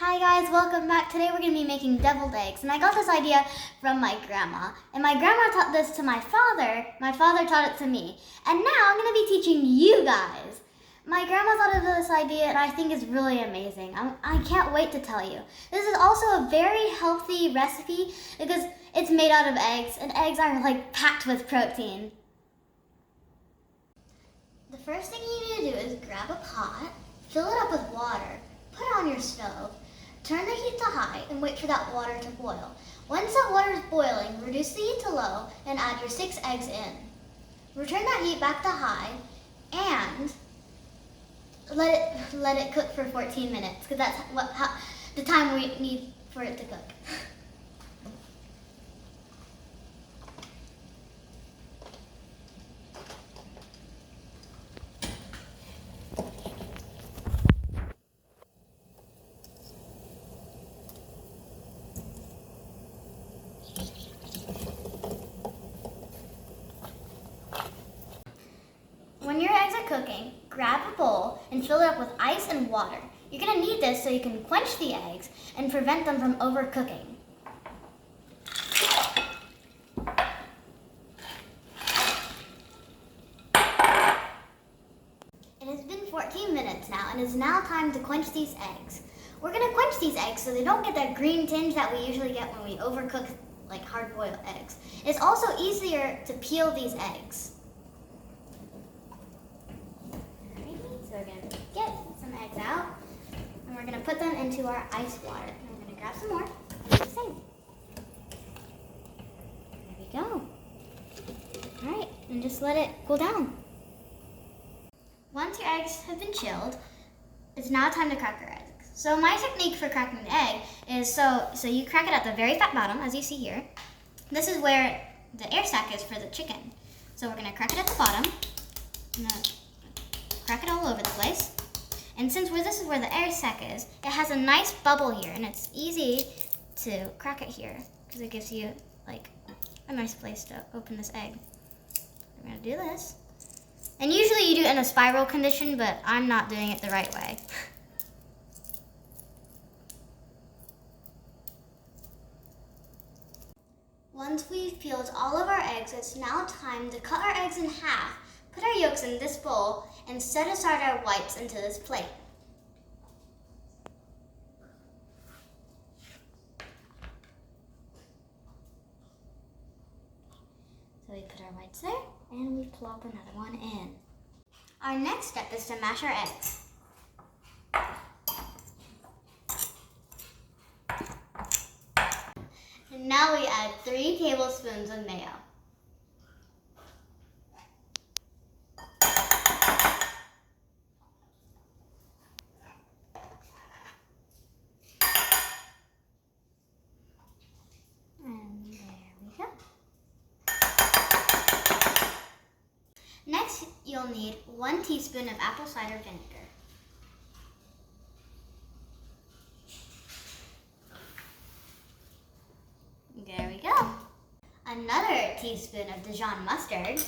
Hi guys, welcome back. Today we're going to be making deviled eggs, and I got this idea from my grandma. And my grandma taught this to my father taught it to me. And now I'm going to be teaching you guys. My grandma thought of this idea and I think it's really amazing. I can't wait to tell you. This is also a very healthy recipe because it's made out of eggs, and eggs are like packed with protein. The first thing you need to do is grab a pot, fill it up with water, put it on your stove, turn the heat to high, and wait for that water to boil. Once that water is boiling, reduce the heat to low and add your 6 eggs in. Return that heat back to high and let it cook for 14 minutes because that's the time we need for it to cook. When your eggs are cooking, grab a bowl and fill it up with ice and water. You're going to need this so you can quench the eggs and prevent them from overcooking. It has been 14 minutes now, and it's now time to quench these eggs. We're going to quench these eggs so they don't get that green tinge that we usually get when we overcook like hard-boiled eggs. It's also easier to peel these eggs. So we're going to get some eggs out, and we're going to put them into our ice water. And we're going to grab some more, do the same. There we go. All right, and just let it cool down. Once your eggs have been chilled, it's now time to crack your eggs. So my technique for cracking the egg is so you crack it at the very fat bottom, as you see here. This is where the air sac is for the chicken. So we're going to crack it at the bottom. Crack it all over the place. And since this is where the air sac is, it has a nice bubble here, and it's easy to crack it here because it gives you like a nice place to open this egg. We're gonna do this. And usually you do it in a spiral condition, but I'm not doing it the right way. Once we've peeled all of our eggs, it's now time to cut our eggs in half. Put our yolks in this bowl and set aside our whites into this plate. So we put our whites there and we plop another one in. Our next step is to mash our eggs. And now we add 3 tablespoons of mayo. Next, you'll need 1 teaspoon of apple cider vinegar. There we go. Another teaspoon of Dijon mustard.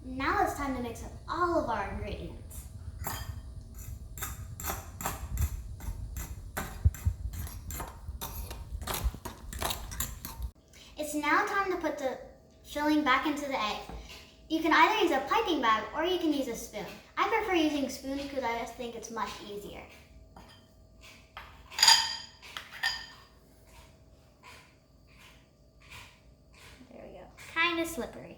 Now it's time to mix up all of our ingredients. It's now time to put the filling back into the egg. You can either use a piping bag or you can use a spoon. I prefer using spoons because I just think it's much easier. There we go. Kind of slippery.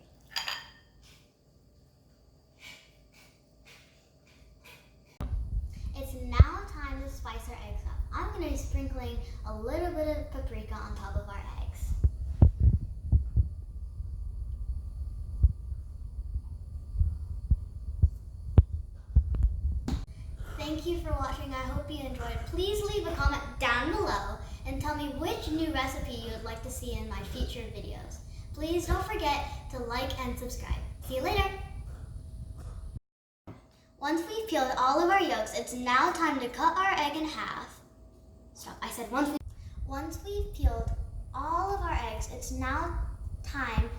It's now time to spice our eggs up. I'm going to be sprinkling a little bit of paprika on top of our eggs. Thank you for watching. I hope you enjoyed. Please leave a comment down below and tell me which new recipe you would like to see in my future videos. Please don't forget to like and subscribe. See you later. Once we've peeled all of our yolks, it's now time to cut our egg in half. Stop, I said once we've peeled all of our eggs, it's now time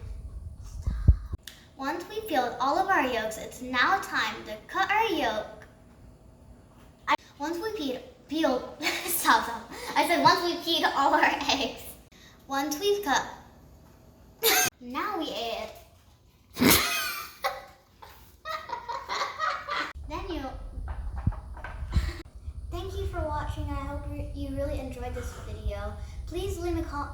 Once we peeled all of our yolks, it's now time to cut our yolk. Once we peeled, stop. I said once we peeled all our eggs. Once we've cut, now we add. Thank you for watching. I hope you really enjoyed this video. Please leave a comment.